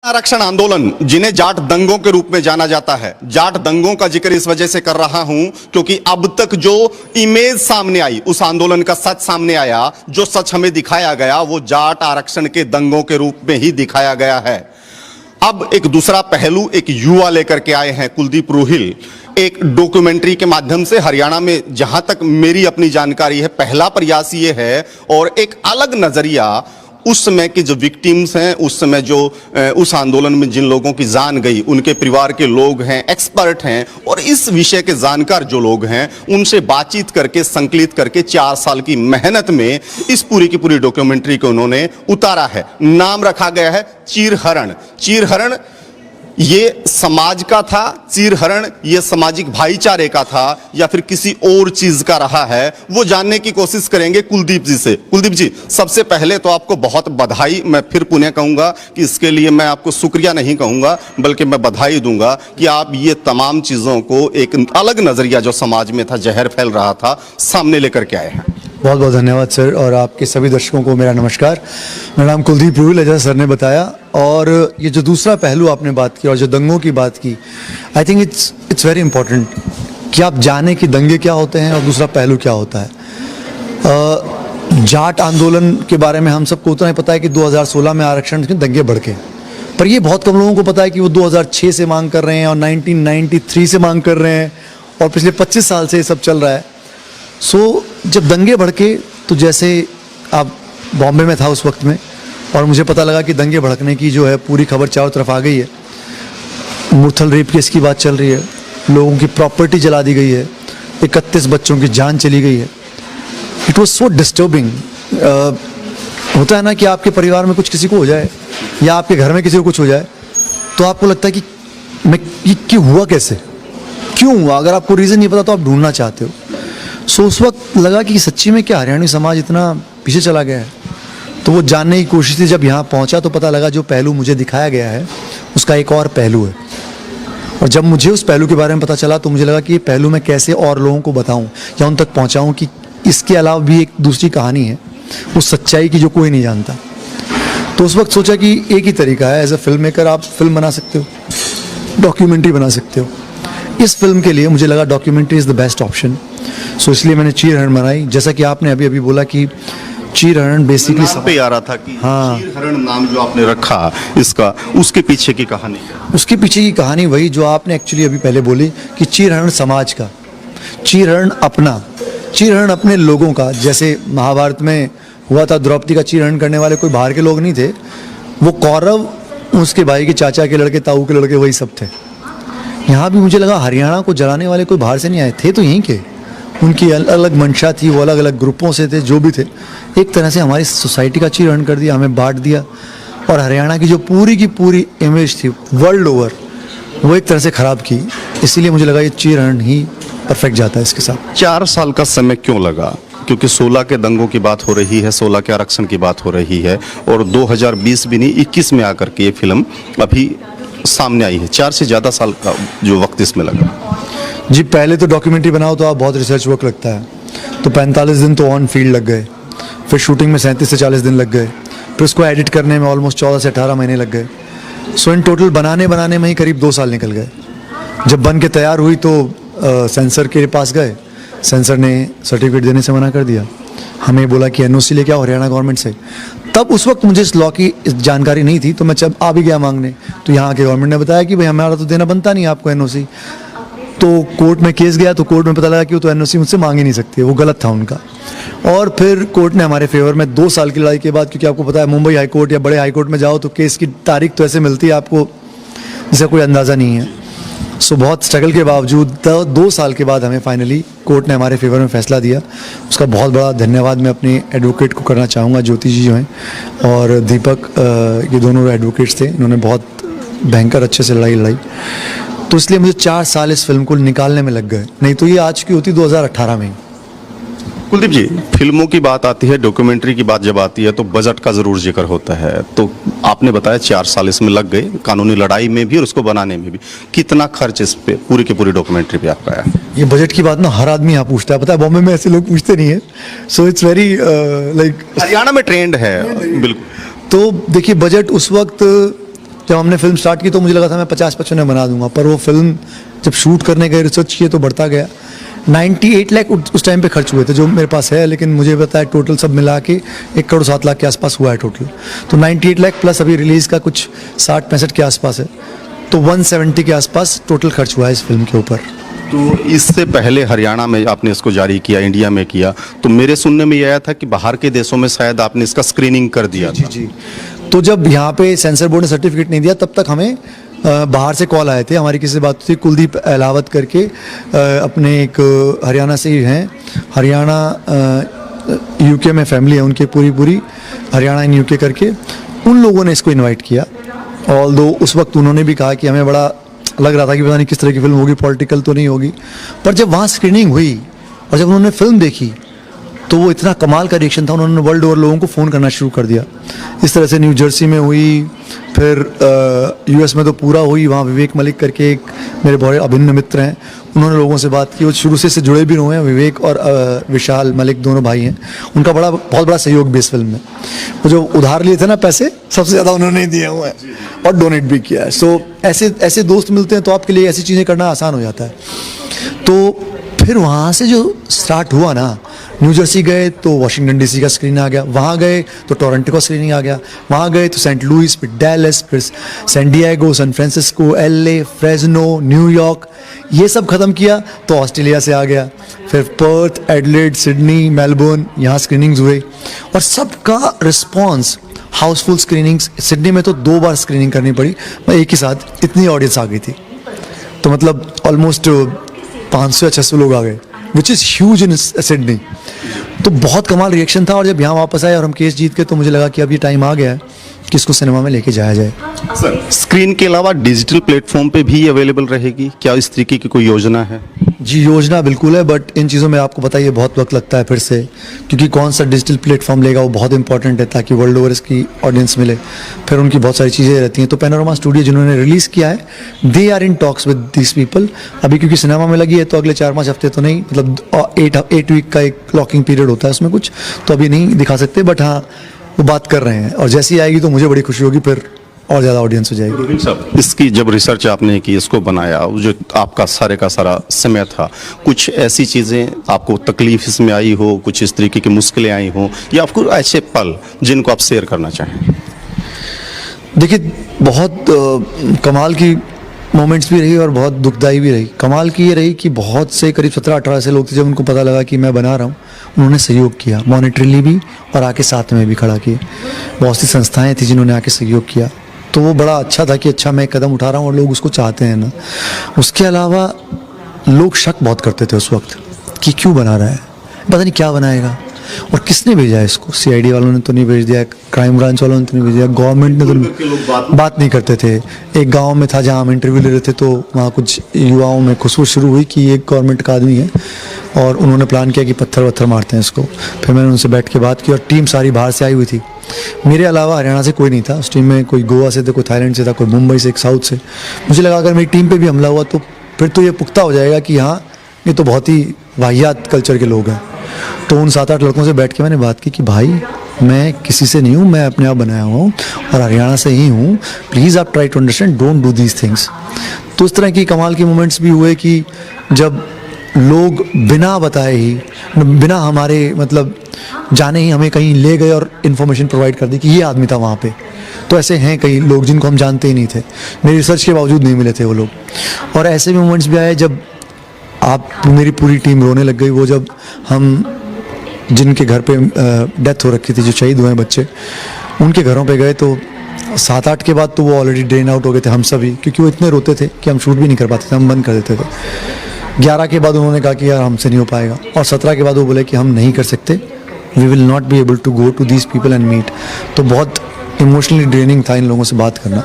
आरक्षण आंदोलन, जिन्हें जाट दंगों के रूप में जाना जाता है। जाट दंगों का जिक्र इस वजह से कर रहा हूं क्योंकि अब तक जो इमेज सामने आई, उस आंदोलन का सच सामने आया, जो सच हमें दिखाया गया वो जाट आरक्षण के दंगों के रूप में ही दिखाया गया है। अब एक दूसरा पहलू एक युवा लेकर के आए हैं, कुलदीप रूहिल। एक डॉक्यूमेंट्री के माध्यम से हरियाणा में, जहां तक मेरी अपनी जानकारी है, पहला प्रयास ये है और एक अलग नजरिया उस समय के जो विक्टिम्स हैं, उस समय जो उस आंदोलन में जिन लोगों की जान गई, उनके परिवार के लोग हैं, एक्सपर्ट हैं और इस विषय के जानकार जो लोग हैं, उनसे बातचीत करके, संकलित करके 4 साल की मेहनत में इस पूरी की पूरी डॉक्यूमेंट्री को उन्होंने उतारा है। नाम रखा गया है चीरहरण। चीरहरण ये समाज का था, चीरहरण ये सामाजिक भाईचारे का था या फिर किसी और चीज का रहा है, वो जानने की कोशिश करेंगे कुलदीप जी से। कुलदीप जी, सबसे पहले तो आपको बहुत बधाई। मैं फिर पुनः कहूंगा कि इसके लिए मैं आपको शुक्रिया नहीं कहूंगा, बल्कि मैं बधाई दूंगा कि आप ये तमाम चीजों को एक अलग नजरिया जो समाज में था, जहर फैल रहा था, सामने लेकर के आए हैं। बहुत बहुत धन्यवाद सर, और आपके सभी दर्शकों को मेरा नमस्कार। मेरा नाम कुलदीप रूहिल है, जैसा सर ने बताया। और ये जो दूसरा पहलू आपने बात की और जो दंगों की बात की, I think it's very important कि आप जाने कि दंगे क्या होते हैं और दूसरा पहलू क्या होता है। जाट आंदोलन के बारे में हम सबको उतना ही पता है कि 2016 में आरक्षण के दंगे भड़के, पर ये बहुत कम लोगों को पता है कि वो 2006 से मांग कर रहे हैं और 1993 से मांग कर रहे हैं और पिछले 25 साल से ये सब चल रहा है। जब दंगे भड़के, तो जैसे आप बॉम्बे में था उस वक्त में, और मुझे पता लगा कि दंगे भड़कने की जो है पूरी खबर चारों तरफ आ गई है। मुरथल रेप केस की बात चल रही है, लोगों की प्रॉपर्टी जला दी गई है, 31 बच्चों की जान चली गई है। It was so disturbing. होता है ना कि आपके परिवार में कुछ किसी को हो जाए या आपके घर में किसी को कुछ हो जाए, तो आपको लगता है कि ये हुआ कैसे, क्यों हुआ। अगर आपको रीज़न नहीं पता तो आप ढूंढना चाहते हो। उस वक्त लगा कि सच्ची में क्या हरियाणवी समाज इतना पीछे चला गया है। तो वो जानने की कोशिश थी। जब यहाँ पहुँचा तो पता लगा जो पहलू मुझे दिखाया गया है उसका एक और पहलू है। और जब मुझे उस पहलू के बारे में पता चला तो मुझे लगा कि ये पहलू मैं कैसे और लोगों को बताऊं या उन तक पहुँचाऊँ कि इसके अलावा भी एक दूसरी कहानी है, उस सच्चाई की जो कोई नहीं जानता। तो उस वक्त सोचा कि एक ही तरीका है, एज ए फिल्म मेकर आप फिल्म बना सकते हो, डॉक्यूमेंट्री बना सकते हो। इस फिल्म के लिए मुझे लगा documentary is the best option. इसलिए मैंने चीरहरण बनाई। जैसा कि आपने अभी अभी बोला कि चीरहरण बेसिकली नाम पे आ रहा था कि हाँ, चीरहरण नाम जो आपने रखा इसका, उसके पीछे की कहानी, उसके पीछे की कहानी वही जो आपने एक्चुअली अभी पहले बोली कि चीरहरण समाज का, चीरहरण अपने लोगों का। जैसे महाभारत में हुआ था, द्रौपदी का चीरहरण करने वाले कोई बाहर के लोग नहीं थे, वो कौरव, उसके भाई के चाचा के लड़के, ताऊ के लड़के, वही सब थे। यहाँ भी मुझे लगा हरियाणा को जलाने वाले कोई बाहर से नहीं आए थे, तो यहीं के, उनकी अलग अलग मंशा थी, वो अलग अलग ग्रुपों से थे, जो भी थे। एक तरह से हमारी सोसाइटी का चीरहरण कर दिया, हमें बांट दिया, और हरियाणा की जो पूरी की पूरी इमेज थी वर्ल्ड ओवर, वो एक तरह से ख़राब की। इसीलिए मुझे लगा ये चीरहरण ही परफेक्ट जाता है इसके साथ। 4 साल का समय क्यों लगा? क्योंकि 16 के दंगों की बात हो रही है, 16 के आरक्षण की बात हो रही है, और 2020 भी नहीं, 21 में आकर के ये फिल्म अभी सामने आई है। 4 से ज़्यादा साल का जो वक्त इसमें लगा। जी, पहले तो डॉक्यूमेंट्री बनाओ तो आप बहुत रिसर्च वर्क लगता है, तो 45 दिन तो ऑन फील्ड लग गए, फिर शूटिंग में 37 से 40 दिन लग गए, फिर उसको एडिट करने में ऑलमोस्ट 14 से 18 महीने लग गए। इन टोटल बनाने में ही करीब 2 साल निकल गए। जब बन के तैयार हुई तो सेंसर के पास गए, सेंसर ने सर्टिफिकेट देने से मना कर दिया, हमें बोला कि NOC लेके आओ हरियाणा गवर्नमेंट से। तब उस वक्त मुझे इस लॉ की जानकारी नहीं थी, तो मैं जब आ भी गया मांगने, तो यहाँ के गवर्नमेंट ने बताया कि भाई हमारा तो देना बनता नहीं आपको NOC। तो कोर्ट में केस गया, तो कोर्ट में पता लगा कि वो तो NOC मुझसे मांग ही नहीं सकते, वो गलत था उनका। और फिर कोर्ट ने हमारे फेवर में 2 साल की लड़ाई के बाद, क्योंकि आपको पता है मुंबई हाई कोर्ट या बड़े हाई कोर्ट में जाओ तो केस की तारीख तो ऐसे मिलती है आपको जिसका कोई अंदाज़ा नहीं है। बहुत स्ट्रगल के बावजूद 2 साल के बाद हमें फाइनली कोर्ट ने हमारे फेवर में फ़ैसला दिया। उसका बहुत बड़ा धन्यवाद मैं अपने एडवोकेट को करना चाहूँगा, ज्योति जी जो हैं और दीपक, ये दोनों एडवोकेट्स थे, इन्होंने बहुत भयंकर अच्छे से लड़ाई। तो इसलिए मुझे 4 साल इस फिल्म को निकालने में लग गए, नहीं तो ये आज की होती 2018 में। कुलदीप जी, फिल्मों की बात आती है, डॉक्यूमेंट्री की बात जब आती है तो बजट का ज़रूर जिक्र होता है। तो आपने बताया 4 साल इसमें लग गए, कानूनी लड़ाई में भी और उसको बनाने में भी। कितना खर्च इस पे पूरी की पूरी डॉक्यूमेंट्री पे आपका आया? ये बजट की बात ना हर आदमी यहाँ पूछता है, पता है बॉम्बे में ऐसे लोग पूछते नहीं है। So it's very like, Haryana में ट्रेंड है बिल्कुल। तो देखिए बजट उस वक्त जब हमने फिल्म स्टार्ट की तो मुझे लगा था मैं 50-55 में बना दूंगा, पर वो फिल्म जब शूट करने गए, रिसर्च किए तो बढ़ता गया। 98 लाख उस टाइम पे खर्च हुए थे, जो मेरे पास है, लेकिन मुझे पता है टोटल सब मिला के 1 करोड़ 7 लाख के आसपास हुआ है टोटल। तो 98 लाख प्लस अभी रिलीज़ का कुछ 60-65 के आसपास है, तो 170 के आसपास टोटल खर्च हुआ है इस फिल्म के ऊपर। तो इससे पहले हरियाणा में आपने इसको जारी किया, इंडिया में किया, तो मेरे सुनने में ये आया था कि बाहर के देशों में शायद आपने इसका स्क्रीनिंग कर दिया था। जी। तो जब यहाँ पे सेंसर बोर्ड ने सर्टिफिकेट नहीं दिया तब तक हमें बाहर से कॉल आए थे। हमारी किसी से बात थी, कुलदीप अहलावत करके अपने एक हरियाणा से ही हैं, हरियाणा यूके में फैमिली है उनकी पूरी हरियाणा इन यूके करके, उन लोगों ने इसको इनवाइट किया। ऑल्दो उस वक्त उन्होंने भी कहा कि हमें बड़ा लग रहा था कि पता नहीं किस तरह की फिल्म होगी, पॉलिटिकल तो नहीं होगी, पर जब वहाँ स्क्रीनिंग हुई और जब उन्होंने फिल्म देखी तो वो इतना कमाल का रिएक्शन था, उन्होंने वर्ल्ड ओवर लोगों को फ़ोन करना शुरू कर दिया। इस तरह से न्यू जर्सी में हुई, फिर यूएस में तो पूरा हुई, वहाँ विवेक मलिक करके एक मेरे बहुत अभिन्न मित्र हैं, उन्होंने लोगों से बात की, वो शुरू से जुड़े भी हुए हैं, विवेक और विशाल मलिक दोनों भाई हैं, उनका बहुत बड़ा सहयोग भी इस फिल्म में। वो जो उधार लिए थे ना पैसे, सबसे ज़्यादा उन्होंने दिए हुए हैं और डोनेट भी किया है। सो ऐसे दोस्त मिलते हैं तो आपके लिए ऐसी चीज़ें करना आसान हो जाता है। तो फिर वहाँ से जो स्टार्ट हुआ ना, न्यू जर्सी गए तो वॉशिंगटन डीसी का स्क्रीन आ गया, वहाँ गए तो टोरंटो का स्क्रीनिंग आ गया, वहाँ गए तो सेंट लुइस, फिर डैलस, फिर San Diego, San Francisco, LA, Fresno, New York, ये सब ख़त्म किया तो ऑस्ट्रेलिया से आ गया, फिर पर्थ, एडलेड, सिडनी, मेलबर्न, यहाँ स्क्रीनिंग्स हुए और सबका रिस्पॉन्स हाउसफुल स्क्रीनिंग्स। सिडनी में तो 2 बार स्क्रीनिंग करनी पड़ी, मैं एक ही साथ, इतनी ऑडियंस आ गई थी, तो मतलब ऑलमोस्ट 500 या 600 लोग आ गए, which is huge in Sydney. तो बहुत कमाल रिएक्शन था और जब यहाँ वापस आए और हम केस जीत के, तो मुझे लगा कि अब ये टाइम आ गया है कि इसको सिनेमा में लेके जाया जाए। सर, स्क्रीन के अलावा डिजिटल प्लेटफॉर्म पे भी अवेलेबल रहेगी क्या? इस तरीके की कोई योजना है? जी, योजना बिल्कुल है, बट इन चीज़ों में आपको पता ही है बहुत वक्त लगता है फिर से, क्योंकि कौन सा डिजिटल प्लेटफॉर्म लेगा वो बहुत इंपॉर्टेंट है ताकि वर्ल्ड ओवर इसकी ऑडियंस मिले। फिर उनकी बहुत सारी चीज़ें रहती हैं। तो पैनोरमा स्टूडियो जिन्होंने रिलीज़ किया है, they are in talks with this people. अभी क्योंकि सिनेमा में लगी है तो अगले 4-5 हफ्ते तो नहीं, मतलब 8 वीक का एक लॉकिंग पीरियड होता है उसमें कुछ, तो अभी नहीं दिखा सकते, बट हाँ वो बात कर रहे हैं और जैसी आएगी तो मुझे बड़ी खुशी होगी, फिर और ज़्यादा ऑडियंस हो जाएगी। रोहित साहब, इसकी जब रिसर्च आपने की, इसको बनाया, जो आपका सारे का सारा समय था, कुछ ऐसी चीज़ें आपको तकलीफ इसमें आई हो, कुछ इस तरीके की मुश्किलें आई हो, या आपको ऐसे पल जिनको आप शेयर करना चाहें? देखिए, बहुत कमाल की मोमेंट्स भी रही और बहुत दुखदाई भी रही। कमाल की ये रही कि बहुत से करीब 17-18 ऐसे लोग थे, जब उनको पता लगा कि मैं बना रहा हूँ, उन्होंने सहयोग किया, मॉनेटरीली भी और आके साथ में भी खड़ा किए। बहुत सी संस्थाएं थी जिन्होंने आके सहयोग किया, तो वो बड़ा अच्छा था कि अच्छा मैं एक कदम उठा रहा हूँ और लोग उसको चाहते हैं ना। उसके अलावा लोग शक बहुत करते थे उस वक्त कि क्यों बना रहा है, पता नहीं क्या बनाएगा और किसने भेजा है इसको। सीआईडी वालों ने तो नहीं भेज दिया, क्राइम ब्रांच वालों ने तो नहीं भेज दिया, गवर्नमेंट ने तो बात नहीं करते थे। एक गांव में था जहां हम इंटरव्यू ले रहे थे, तो वहाँ कुछ युवाओं में खुशबू शुरू हुई कि ये गवर्नमेंट का आदमी है और उन्होंने प्लान किया कि पत्थर वत्थर मारते हैं इसको। फिर मैंने उनसे बैठ के बात की और टीम सारी बाहर से आई हुई थी, मेरे अलावा हरियाणा से कोई नहीं था उस टीम में। कोई गोवा से थे, कोई थाईलैंड से था, कोई मुंबई से, एक साउथ से। मुझे लगा अगर मेरी टीम पे भी हमला हुआ तो फिर तो ये पुख्ता हो जाएगा कि हाँ ये तो बहुत ही वाहियात कल्चर के लोग हैं। तो उन 7-8 लड़कों से बैठ के मैंने बात की कि भाई मैं किसी से नहीं हूँ, मैं अपने आप बनाया हुआ हूँ और हरियाणा से ही हूँ, प्लीज़ आप try to understand, don't do these things. तो इस तरह की कमाल की मोमेंट्स भी हुए कि जब लोग बिना बताए ही, बिना हमारे मतलब जाने ही हमें कहीं ले गए और इन्फॉर्मेशन प्रोवाइड कर दी कि ये आदमी था वहाँ पे। तो ऐसे हैं कई लोग जिनको हम जानते ही नहीं थे, मेरी रिसर्च के बावजूद नहीं मिले थे वो लोग। और ऐसे भी मोमेंट्स भी आए जब मेरी पूरी टीम रोने लग गई। वो जब हम जिनके घर पे डेथ हो रखी थी, जो शहीद हुए हैं बच्चे, उनके घरों पे गए तो 7-8 के बाद तो वो ऑलरेडी ड्रेन आउट हो गए थे हम सभी, क्योंकि वो इतने रोते थे कि हम शूट भी नहीं कर पाते थे, हम बंद कर देते थे। 11 के बाद उन्होंने कहा कि यार हमसे नहीं हो पाएगा, और 17 के बाद वो बोले कि हम नहीं कर सकते, we will not be able to go to these people and meet. तो बहुत इमोशनली ड्रेनिंग था इन लोगों से बात करना।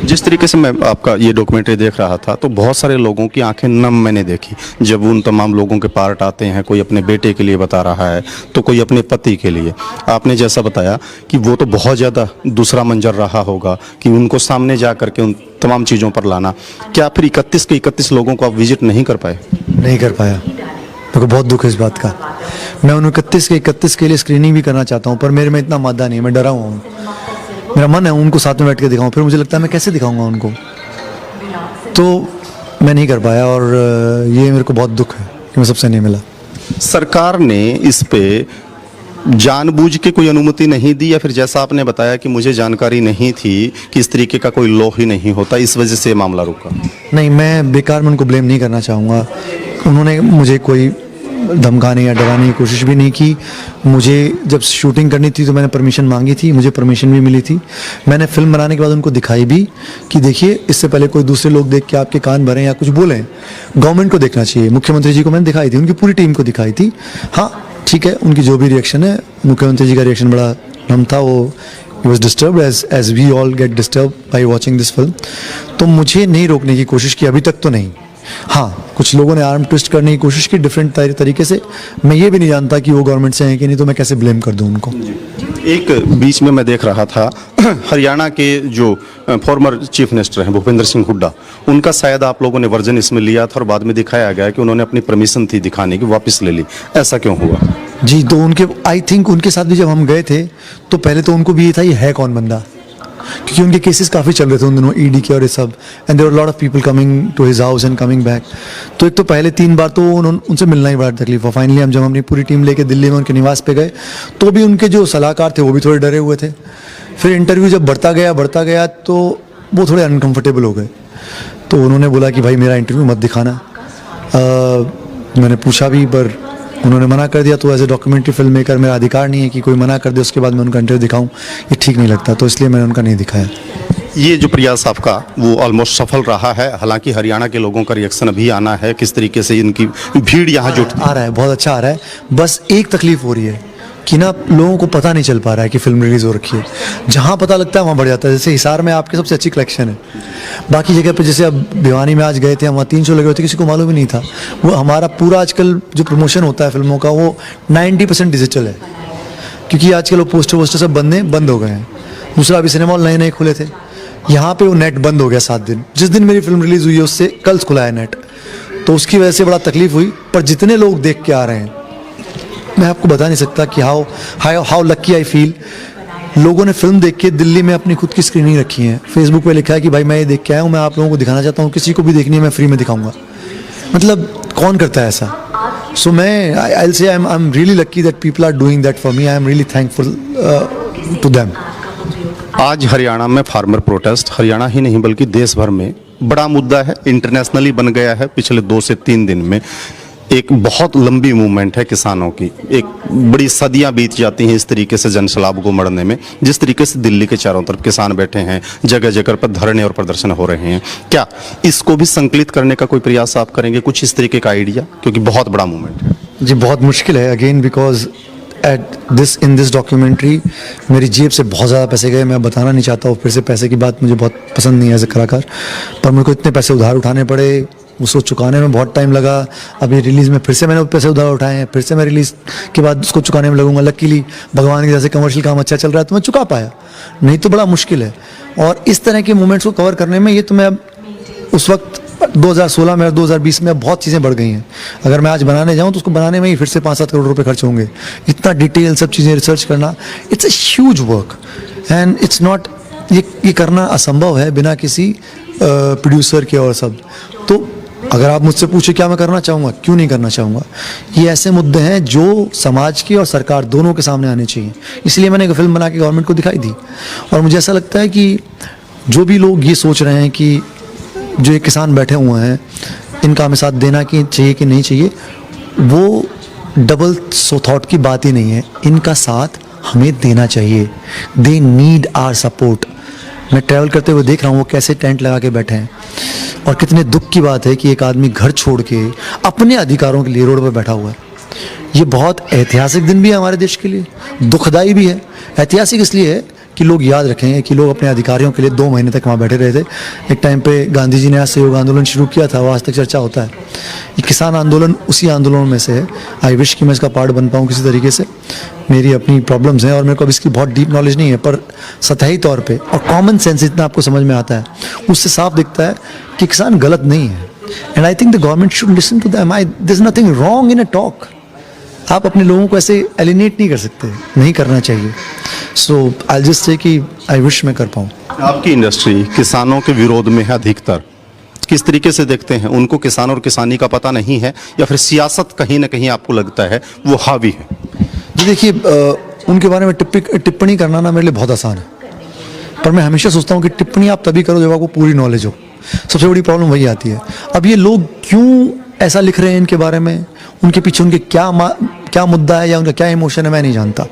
जिस तरीके से मैं आपका ये डॉक्यूमेंट्री देख रहा था, तो बहुत सारे लोगों की आंखें नम मैंने देखी जब उन तमाम लोगों के पार्ट आते हैं। कोई अपने बेटे के लिए बता रहा है, तो कोई अपने पति के लिए। आपने जैसा बताया कि वो तो बहुत ज़्यादा दूसरा मंजर रहा होगा कि उनको सामने जा करके उन तमाम चीज़ों पर लाना। क्या फिर 31 के 31 लोगों को आप विजिट नहीं कर पाए? नहीं कर पाया, मेरे को बहुत दुख है इस बात का। मैं उन 31 के लिए स्क्रीनिंग भी करना चाहता हूँ, पर मेरे में इतना मादा नहीं है, मैं डरा हुआ हूँ। मेरा मन है उनको साथ में बैठ के दिखाऊं, फिर मुझे लगता है मैं कैसे दिखाऊंगा उनको, तो मैं नहीं कर पाया और ये मेरे को बहुत दुख है कि मैं सबसे नहीं मिला। सरकार ने इस पे जानबूझ के कोई अनुमति नहीं दी, या फिर जैसा आपने बताया कि मुझे जानकारी नहीं थी कि इस तरीके का कोई लॉ ही नहीं होता, इस वजह से मामला रुका? नहीं, मैं बेकार में उनको ब्लेम नहीं करना चाहूँगा। उन्होंने मुझे कोई धमकाने या डराने की कोशिश भी नहीं की। मुझे जब शूटिंग करनी थी तो मैंने परमिशन मांगी थी, मुझे परमिशन भी मिली थी। मैंने फिल्म बनाने के बाद उनको दिखाई भी कि देखिए, इससे पहले कोई दूसरे लोग देख के आपके कान भरें या कुछ बोलें, गवर्नमेंट को देखना चाहिए। मुख्यमंत्री जी को मैंने दिखाई थी, उनकी पूरी टीम को दिखाई थी। हाँ ठीक है, उनकी जो भी रिएक्शन है, मुख्यमंत्री जी का रिएक्शन बड़ा नम था, वो was disturb as we all get disturb by watching this film. तो मुझे नहीं रोकने की कोशिश की, अभी तक तो नहीं। हाँ, कुछ लोगों ने आर्म ट्विस्ट करने की कोशिश की डिफरेंट तरीके से। मैं ये भी नहीं जानता कि वो गवर्नमेंट से हैं कि नहीं, तो मैं कैसे ब्लेम कर दूं उनको। एक बीच में मैं देख रहा था हरियाणा के जो फॉर्मर चीफ मिनिस्टर हैं भूपेंद्र सिंह हुड्डा, उनका शायद आप लोगों ने वर्जन इसमें लिया था और बाद में दिखाया गया कि उन्होंने अपनी परमिशन थी दिखाने की, वापस ले ली। ऐसा क्यों हुआ? जी, तो उनके आई थिंक उनके साथ भी जब हम गए थे तो पहले तो उनको भी ये था ये है कौन बंदा, क्योंकि उनके केसेस काफ़ी चल रहे थे उन दिनों ईडी के और ये सब, and there were lot of people coming to his house and coming back. तो एक तो पहले 3 बार तो उनसे मिलना ही बड़ा तकलीफ हुआ। फाइनली हम जब अपनी पूरी टीम लेके दिल्ली में उनके निवास पे गए तो भी उनके जो सलाहकार थे वो भी थोड़े डरे हुए थे। फिर इंटरव्यू जब बढ़ता गया तो वो थोड़े अनकम्फर्टेबल हो गए। तो उन्होंने बोला कि भाई मेरा इंटरव्यू मत दिखाना। मैंने पूछा भी पर उन्होंने मना कर दिया। तो as a documentary film maker मेरा अधिकार नहीं है कि कोई मना कर दे उसके बाद मैं उनका इंटरव्यू दिखाऊं, ये ठीक नहीं लगता, तो इसलिए मैंने उनका नहीं दिखाया। ये जो प्रयास आपका वो ऑलमोस्ट सफल रहा है, हालांकि हरियाणा के लोगों का रिएक्शन अभी आना है, किस तरीके से इनकी भीड़ यहाँ जुट आ रहा है, बहुत अच्छा आ रहा है। बस एक तकलीफ हो रही है कि ना लोगों को पता नहीं चल पा रहा है कि फिल्म रिलीज हो रखी है। जहाँ पता लगता है वहाँ बढ़ जाता है। जैसे हिसार में आपकी सबसे अच्छी कलेक्शन है, बाकी जगह पे जैसे अब भिवानी में आज गए थे, वहाँ 3 शो लगे हुए थे, किसी को मालूम ही नहीं था। वो हमारा पूरा आजकल जो प्रमोशन होता है फिल्मों का वो 90% डिजिटल है, क्योंकि आजकल वो पोस्टर सब बंद हो गए हैं। दूसरा अभी सिनेमा हॉल नए खुले थे, यहाँ पे वो नेट बंद हो गया 7 दिन। जिस दिन मेरी फिल्म रिलीज हुई है उससे कल खुला है नेट, तो उसकी वजह से बड़ा तकलीफ हुई। पर जितने लोग देख के आ रहे हैं, मैं आपको बता नहीं सकता कि हाउ लकी आई फील। लोगों ने फिल्म देख के दिल्ली में अपनी खुद की स्क्रीनिंग रखी है, फेसबुक पे लिखा है कि भाई मैं ये देख के आया हूँ, मैं आप लोगों को दिखाना चाहता हूँ, किसी को भी देखनी है मैं फ्री में दिखाऊंगा। मतलब कौन करता है ऐसा? सो मैं I will say I am really lucky that people are doing that for me. I am really thankful to them. आज हरियाणा में फार्मर प्रोटेस्ट, हरियाणा ही नहीं बल्कि देश भर में बड़ा मुद्दा है, इंटरनेशनली बन गया है। पिछले 2 से 3 दिन में एक बहुत लंबी मूवमेंट है किसानों की, एक बड़ी सदियां बीत जाती हैं इस तरीके से जनसलाब को मरने में। जिस तरीके से दिल्ली के चारों तरफ किसान बैठे हैं, जगह जगह पर धरने और प्रदर्शन हो रहे हैं, क्या इसको भी संकलित करने का कोई प्रयास आप करेंगे, कुछ इस तरीके का आइडिया? क्योंकि बहुत बड़ा मूवमेंट है जी। बहुत मुश्किल है again, because in this documentary मेरी जेब से बहुत ज़्यादा पैसे गए। मैं बताना नहीं चाहता हूँ, फिर से पैसे की बात मुझे बहुत पसंद नहीं है एज ए कलाकार, पर मेरे को इतने पैसे उधार उठाने पड़े, उसको चुकाने में बहुत टाइम लगा। अभी रिलीज़ में फिर से मैंने पैसे उधार उठाए हैं, फिर से मैं रिलीज़ के बाद उसको चुकाने में लगूंगा। लकीली भगवान की जैसे कमर्शियल काम अच्छा चल रहा है तो मैं चुका पाया, नहीं तो बड़ा मुश्किल है। और इस तरह के मूवमेंट्स को कवर करने में ये तो मैं उस वक्त 2016 में और 2020 में बहुत चीज़ें बढ़ गई हैं। अगर मैं आज बनाने जाऊं तो उसको बनाने में ही फिर से 5-7 करोड़ रुपए खर्च होंगे। इतना डिटेल सब चीज़ें रिसर्च करना, it's a huge work and it's not, ये करना असंभव है बिना किसी प्रोड्यूसर के और सब। तो अगर आप मुझसे पूछे क्या मैं करना चाहूँगा, क्यों नहीं करना चाहूँगा, ये ऐसे मुद्दे हैं जो समाज की और सरकार दोनों के सामने आने चाहिए। इसलिए मैंने एक फिल्म बना के गवर्नमेंट को दिखाई दी। और मुझे ऐसा लगता है कि जो भी लोग ये सोच रहे हैं कि जो ये किसान बैठे हुए हैं इनका हमें साथ देना कि चाहिए कि नहीं चाहिए, वो डबल थॉट की बात ही नहीं है। इनका साथ हमें देना चाहिए। They need our support. मैं ट्रैवल करते हुए देख रहा हूँ वो कैसे टेंट लगा के बैठे हैं, और कितने दुख की बात है कि एक आदमी घर छोड़ के अपने अधिकारों के लिए रोड पर बैठा हुआ है। ये बहुत ऐतिहासिक दिन भी है हमारे देश के लिए, दुखदाई भी है। ऐतिहासिक इसलिए है कि लोग याद रखेंगे कि लोग अपने अधिकारियों के लिए 2 महीने तक वहाँ बैठे रहे थे। एक टाइम पे गांधी जी ने असहयोग आंदोलन शुरू किया था, वो आज तक चर्चा होता है। ये किसान आंदोलन उसी आंदोलन में से है। आई विश कि मैं इसका पार्ट बन पाऊँ किसी तरीके से। मेरी अपनी प्रॉब्लम्स हैं और मेरे को अब इसकी बहुत डीप नॉलेज नहीं है, पर सतही तौर पे और कॉमन सेंस इतना आपको समझ में आता है, उससे साफ दिखता है कि किसान गलत नहीं है। And I think the government should listen to them. There is nothing wrong in a talk. आप अपने लोगों को ऐसे एलिनेट नहीं कर सकते, नहीं करना चाहिए। सो आई जस्ट से कि आई विश मैं कर पाऊँ। आपकी इंडस्ट्री किसानों के विरोध में है अधिकतर, किस तरीके से देखते हैं? उनको किसान और किसानी का पता नहीं है या फिर सियासत कहीं ना कहीं आपको लगता है वो हावी है? जी देखिए, उनके बारे में टिप्पणी करना ना मेरे लिए बहुत आसान है, पर मैं हमेशा सोचता हूँ कि टिप्पणी आप तभी करो जब आपको पूरी नॉलेज हो। सबसे बड़ी प्रॉब्लम वही आती है। अब ये लोग क्यों ऐसा लिख रहे हैं इनके बारे में, उनके पीछे उनके क्या मुद्दा है या उनका क्या इमोशन है, मैं नहीं जानता।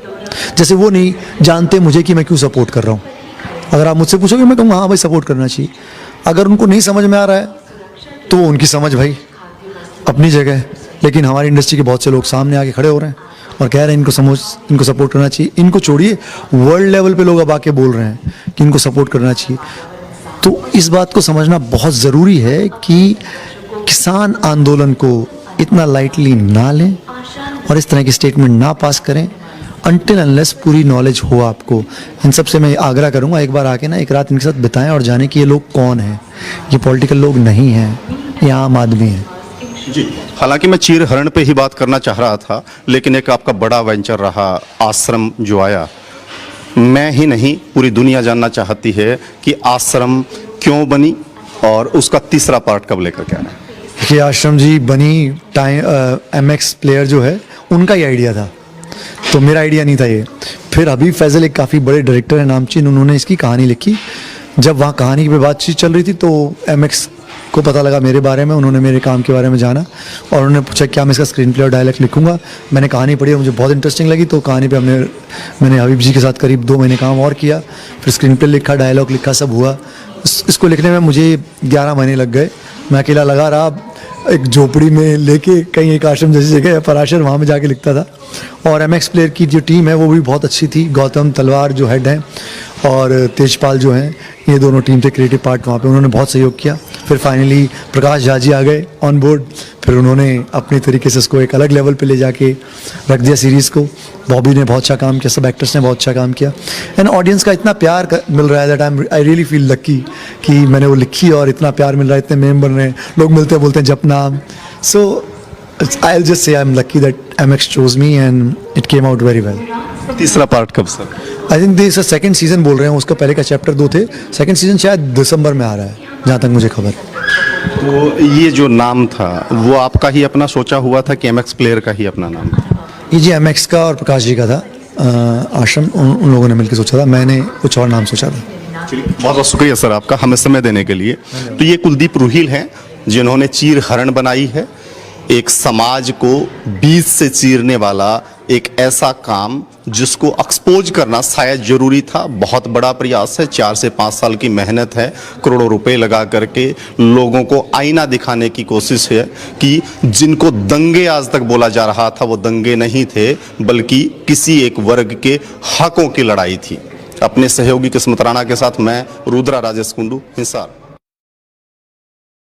जैसे वो नहीं जानते मुझे कि मैं क्यों सपोर्ट कर रहा हूँ। अगर आप मुझसे पूछोगे मैं कहूँगा हाँ भाई सपोर्ट करना चाहिए। अगर उनको नहीं समझ में आ रहा है तो उनकी समझ भाई अपनी जगह है, लेकिन हमारी इंडस्ट्री के बहुत से लोग सामने आके खड़े हो रहे हैं और कह रहे हैं इनको सपोर्ट करना चाहिए। इनको छोड़िए, वर्ल्ड लेवल पे लोग अब आके बोल रहे हैं कि इनको सपोर्ट करना चाहिए। तो इस बात को समझना बहुत ज़रूरी है कि किसान आंदोलन को इतना लाइटली ना लें और इस तरह की स्टेटमेंट ना पास करें अनटिल अनलेस पूरी नॉलेज हो आपको। इन सब से मैं आग्रह करूंगा, एक बार आके ना एक रात इनके साथ बिताएं और जाने कि ये लोग कौन हैं। ये पॉलिटिकल लोग नहीं हैं, ये आम आदमी हैं। जी, हालांकि मैं चीर हरण पे ही बात करना चाह रहा था, लेकिन एक आपका बड़ा वेंचर रहा आश्रम जो आया, मैं ही नहीं पूरी दुनिया जानना चाहती है कि आश्रम क्यों बनी और उसका तीसरा पार्ट कब लेकर के आना है? देखिए, आश्रम जी बनी MX प्लेयर जो है उनका ही आइडिया था, तो मेरा आइडिया नहीं था ये। फिर हबीब फैजल एक काफ़ी बड़े डायरेक्टर है नामचीन, उन्होंने इसकी कहानी लिखी। जब वहाँ कहानी पे बातचीत चल रही थी तो MX को पता लगा मेरे बारे में, उन्होंने मेरे काम के बारे में जाना और उन्होंने पूछा क्या मैं इसका स्क्रीन प्ले और डायलॉग लिखूंगा। मैंने कहानी पढ़ी और मुझे बहुत इंटरेस्टिंग लगी, तो कहानी पे मैंने हबीब जी के साथ करीब 2 महीने काम और किया। फिर स्क्रीन प्ले लिखा, डायलॉग लिखा, सब हुआ। इसको लिखने में मुझे 11 महीने लग गए। मैं अकेला लगा रहा, एक झोपड़ी में लेके कहीं एक आश्रम जैसी जगह है पराशर, वहाँ में जाके लिखता था। और MX प्लेयर की जो टीम है वो भी बहुत अच्छी थी। गौतम तलवार जो हेड हैं और तेजपाल जो हैं, ये दोनों टीम थे क्रिएटिव पार्ट वहाँ पे, उन्होंने बहुत सहयोग किया। फिर फाइनली प्रकाश झा जी आ गए ऑन बोर्ड, फिर उन्होंने अपने तरीके से इसको एक अलग लेवल पे ले जाके रख दिया सीरीज़ को। बॉबी ने बहुत अच्छा काम किया, सब एक्टर्स ने बहुत अच्छा काम किया एंड ऑडियंस का इतना प्यार मिल रहा है that I really feel lucky कि मैंने वो लिखी और इतना प्यार मिल रहा है, इतने मेम बन रहे हैं, लोग मिलते हैं बोलते हैं जप नाम। सो I'll just say I'm lucky that MX chose me and it came out very well. तीसरा पार्ट कब sir? I think this is second season बोल रहे हैं, उसका पहले का चैप्टर 2 थे, सेकंड सीजन शायद दिसंबर में आ रहा है जहाँ तक मुझे खबर। तो ये जो नाम था वो आपका ही अपना सोचा हुआ था कि MX प्लेयर का ही अपना नाम था? ये जी MX का और प्रकाश जी का था। आश्रम उन लोगों ने मिलकर सोचा था, मैंने कुछ और नाम सोचा था। बहुत बहुत शुक्रिया सर आपका हमें समय देने के लिए। तो ये कुलदीप रुहिल हैं जिन्होंने चीर हरण बनाई है, एक समाज को बीच से चीरने वाला एक ऐसा काम जिसको एक्सपोज करना शायद जरूरी था। बहुत बड़ा प्रयास है, 4 से 5 साल की मेहनत है, करोड़ों रुपए लगा करके लोगों को आईना दिखाने की कोशिश है कि जिनको दंगे आज तक बोला जा रहा था वो दंगे नहीं थे, बल्कि किसी एक वर्ग के हकों की लड़ाई थी। अपने सहयोगी किस्मत राणा के साथ मैं रुद्रा राजेश कुंडू, हिसार।